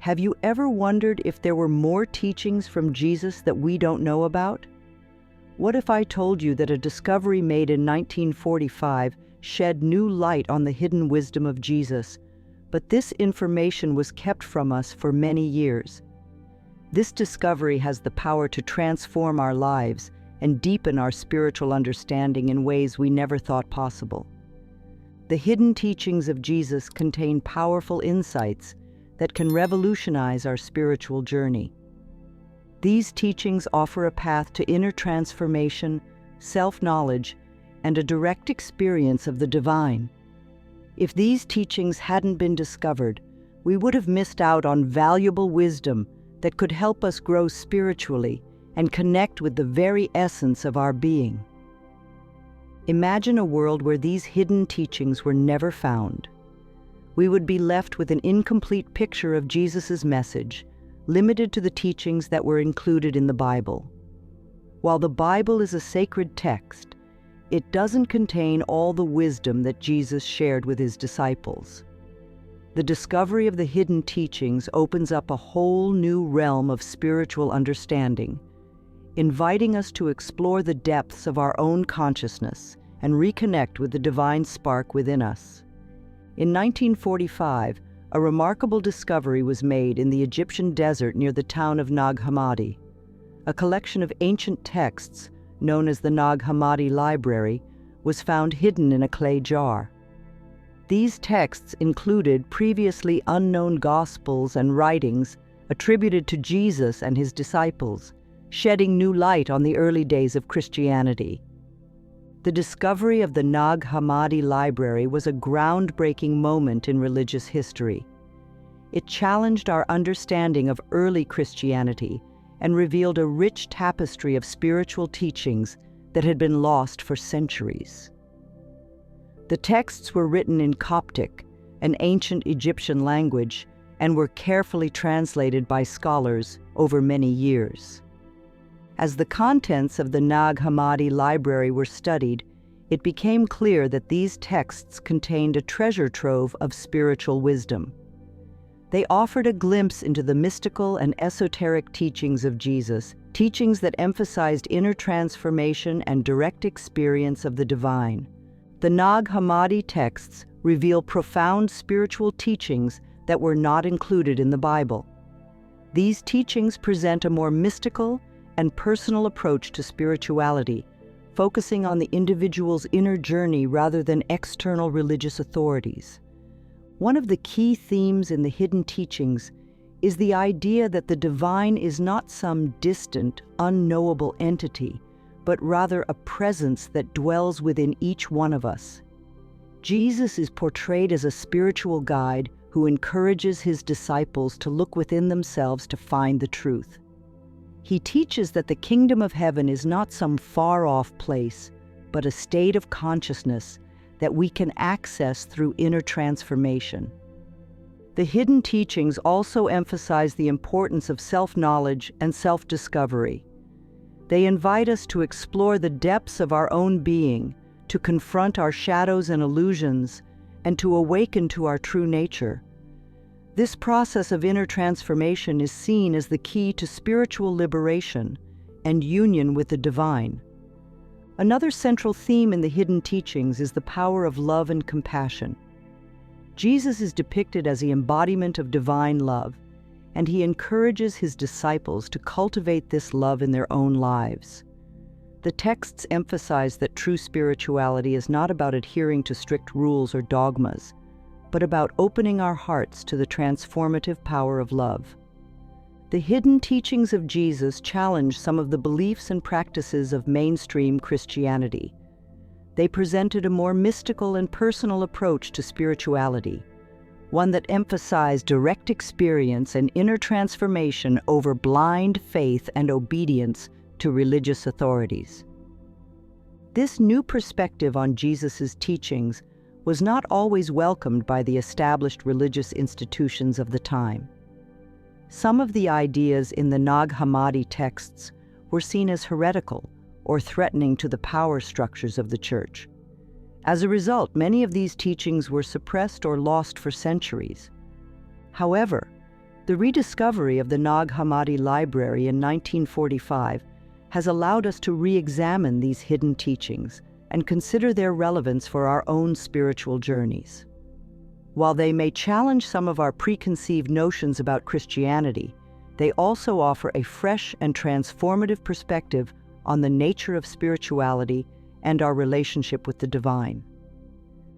Have you ever wondered if there were more teachings from Jesus that we don't know about? What if I told you that a discovery made in 1945 shed new light on the hidden wisdom of Jesus, but this information was kept from us for many years? This discovery has the power to transform our lives and deepen our spiritual understanding in ways we never thought possible. The hidden teachings of Jesus contain powerful insights that can revolutionize our spiritual journey. These teachings offer a path to inner transformation, self-knowledge, and a direct experience of the divine. If these teachings hadn't been discovered, we would have missed out on valuable wisdom that could help us grow spiritually and connect with the very essence of our being. Imagine a world where these hidden teachings were never found. We would be left with an incomplete picture of Jesus' message, limited to the teachings that were included in the Bible. While the Bible is a sacred text, it doesn't contain all the wisdom that Jesus shared with his disciples. The discovery of the hidden teachings opens up a whole new realm of spiritual understanding, inviting us to explore the depths of our own consciousness and reconnect with the divine spark within us. In 1945, a remarkable discovery was made in the Egyptian desert near the town of Nag Hammadi. A collection of ancient texts, known as the Nag Hammadi Library, was found hidden in a clay jar. These texts included previously unknown gospels and writings attributed to Jesus and his disciples, shedding new light on the early days of Christianity. The discovery of the Nag Hammadi Library was a groundbreaking moment in religious history. It challenged our understanding of early Christianity and revealed a rich tapestry of spiritual teachings that had been lost for centuries. The texts were written in Coptic, an ancient Egyptian language, and were carefully translated by scholars over many years. As the contents of the Nag Hammadi Library were studied, it became clear that these texts contained a treasure trove of spiritual wisdom. They offered a glimpse into the mystical and esoteric teachings of Jesus, teachings that emphasized inner transformation and direct experience of the divine. The Nag Hammadi texts reveal profound spiritual teachings that were not included in the Bible. These teachings present a more mystical and personal approach to spirituality, focusing on the individual's inner journey rather than external religious authorities. One of the key themes in the hidden teachings is the idea that the divine is not some distant, unknowable entity, but rather a presence that dwells within each one of us. Jesus is portrayed as a spiritual guide who encourages his disciples to look within themselves to find the truth. He teaches that the kingdom of heaven is not some far-off place, but a state of consciousness that we can access through inner transformation. The hidden teachings also emphasize the importance of self-knowledge and self-discovery. They invite us to explore the depths of our own being, to confront our shadows and illusions, and to awaken to our true nature. This process of inner transformation is seen as the key to spiritual liberation and union with the divine. Another central theme in the hidden teachings is the power of love and compassion. Jesus is depicted as the embodiment of divine love, and he encourages his disciples to cultivate this love in their own lives. The texts emphasize that true spirituality is not about adhering to strict rules or dogmas, but about opening our hearts to the transformative power of love. The hidden teachings of Jesus challenge some of the beliefs and practices of mainstream Christianity. They presented a more mystical and personal approach to spirituality, one that emphasized direct experience and inner transformation over blind faith and obedience to religious authorities. This new perspective on Jesus' teachings was not always welcomed by the established religious institutions of the time. Some of the ideas in the Nag Hammadi texts were seen as heretical or threatening to the power structures of the church. As a result, many of these teachings were suppressed or lost for centuries. However, The rediscovery of the Nag Hammadi library in 1945 has allowed us to re-examine these hidden teachings and consider their relevance for our own spiritual journeys. While they may challenge some of our preconceived notions about Christianity, they also offer a fresh and transformative perspective on the nature of spirituality and our relationship with the divine.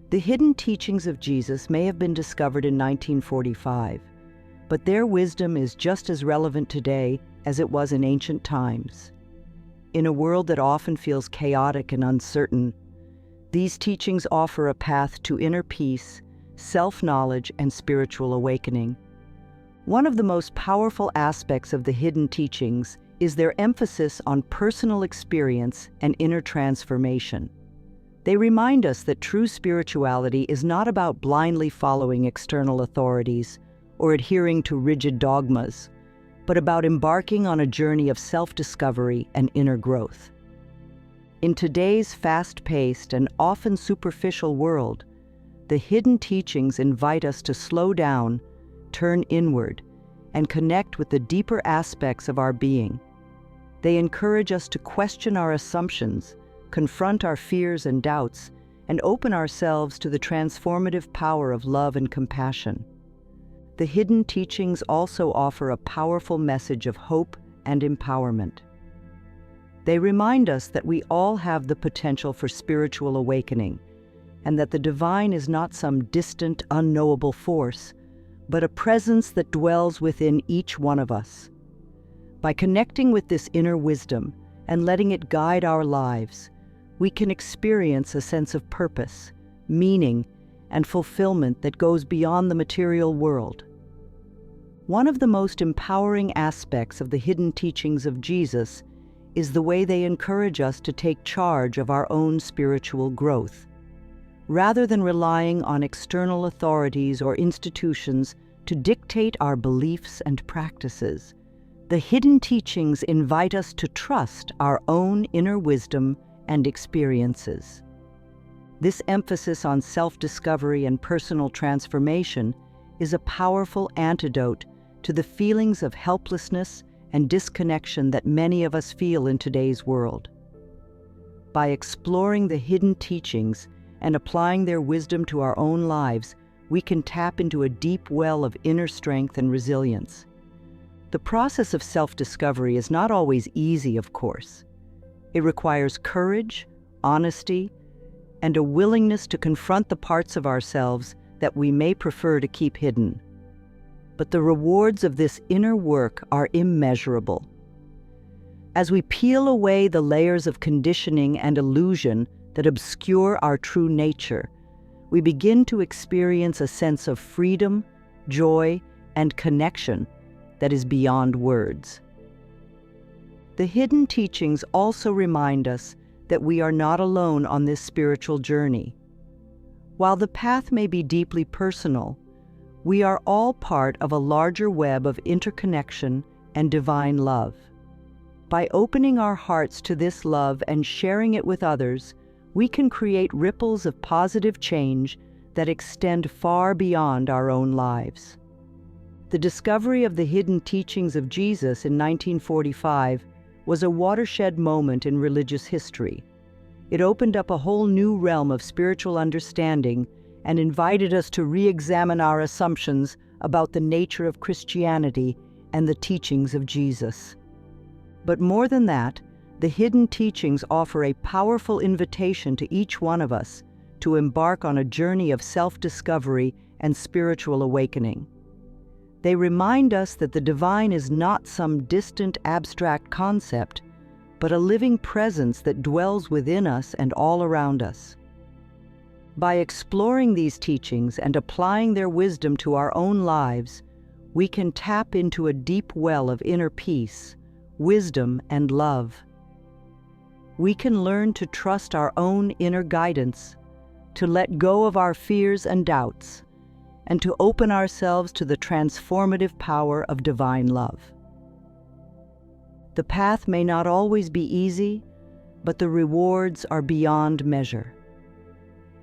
The hidden teachings of Jesus may have been discovered in 1945, but their wisdom is just as relevant today as it was in ancient times. In a world that often feels chaotic and uncertain, these teachings offer a path to inner peace, self-knowledge, and spiritual awakening. One of the most powerful aspects of the hidden teachings is their emphasis on personal experience and inner transformation. They remind us that true spirituality is not about blindly following external authorities or adhering to rigid dogmas, but about embarking on a journey of self-discovery and inner growth. In today's fast-paced and often superficial world, the hidden teachings invite us to slow down, turn inward, and connect with the deeper aspects of our being. They encourage us to question our assumptions, confront our fears and doubts, and open ourselves to the transformative power of love and compassion. The hidden teachings also offer a powerful message of hope and empowerment. They remind us that we all have the potential for spiritual awakening, and that the divine is not some distant, unknowable force, but a presence that dwells within each one of us. By connecting with this inner wisdom and letting it guide our lives, we can experience a sense of purpose, meaning, and fulfillment that goes beyond the material world. One of the most empowering aspects of the hidden teachings of Jesus is the way they encourage us to take charge of our own spiritual growth. Rather than relying on external authorities or institutions to dictate our beliefs and practices, the hidden teachings invite us to trust our own inner wisdom and experiences. This emphasis on self-discovery and personal transformation is a powerful antidote to the feelings of helplessness and disconnection that many of us feel in today's world. By exploring the hidden teachings and applying their wisdom to our own lives, we can tap into a deep well of inner strength and resilience. The process of self-discovery is not always easy, of course. It requires courage, honesty, and a willingness to confront the parts of ourselves that we may prefer to keep hidden. But the rewards of this inner work are immeasurable. As we peel away the layers of conditioning and illusion that obscure our true nature, we begin to experience a sense of freedom, joy, and connection that is beyond words. The hidden teachings also remind us that we are not alone on this spiritual journey. While the path may be deeply personal, we are all part of a larger web of interconnection and divine love. By opening our hearts to this love and sharing it with others, we can create ripples of positive change that extend far beyond our own lives. The discovery of the hidden teachings of Jesus in 1945 was a watershed moment in religious history. It opened up a whole new realm of spiritual understanding and invited us to re-examine our assumptions about the nature of Christianity and the teachings of Jesus. But more than that, the hidden teachings offer a powerful invitation to each one of us to embark on a journey of self-discovery and spiritual awakening. They remind us that the divine is not some distant, abstract concept, but a living presence that dwells within us and all around us. By exploring these teachings and applying their wisdom to our own lives, we can tap into a deep well of inner peace, wisdom, and love. We can learn to trust our own inner guidance, to let go of our fears and doubts, and to open ourselves to the transformative power of divine love. The path may not always be easy, but the rewards are beyond measure.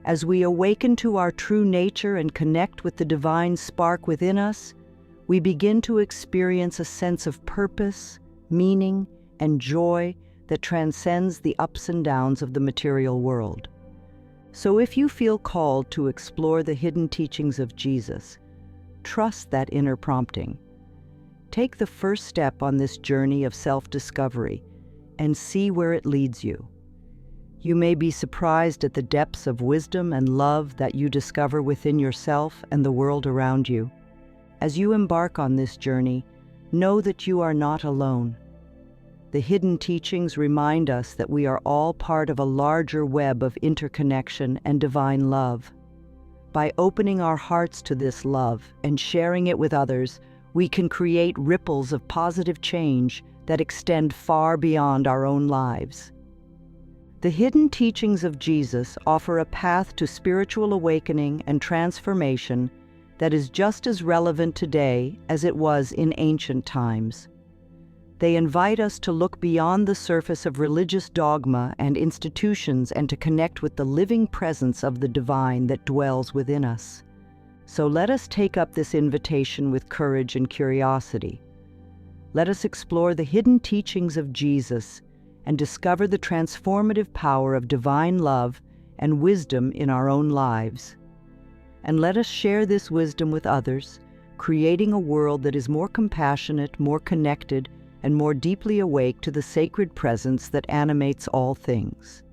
As we awaken to our true nature and connect with the divine spark within us, we begin to experience a sense of purpose, meaning, and joy that transcends the ups and downs of the material world. So if you feel called to explore the hidden teachings of Jesus, trust that inner prompting. Take the first step on this journey of self-discovery and see where it leads you. You may be surprised at the depths of wisdom and love that you discover within yourself and the world around you. As you embark on this journey, know that you are not alone. The hidden teachings remind us that we are all part of a larger web of interconnection and divine love. By opening our hearts to this love and sharing it with others, we can create ripples of positive change that extend far beyond our own lives. The hidden teachings of Jesus offer a path to spiritual awakening and transformation that is just as relevant today as it was in ancient times. They invite us to look beyond the surface of religious dogma and institutions and to connect with the living presence of the divine that dwells within us. So let us take up this invitation with courage and curiosity. Let us explore the hidden teachings of Jesus and discover the transformative power of divine love and wisdom in our own lives. And let us share this wisdom with others, creating a world that is more compassionate, more connected, and more deeply awake to the sacred presence that animates all things.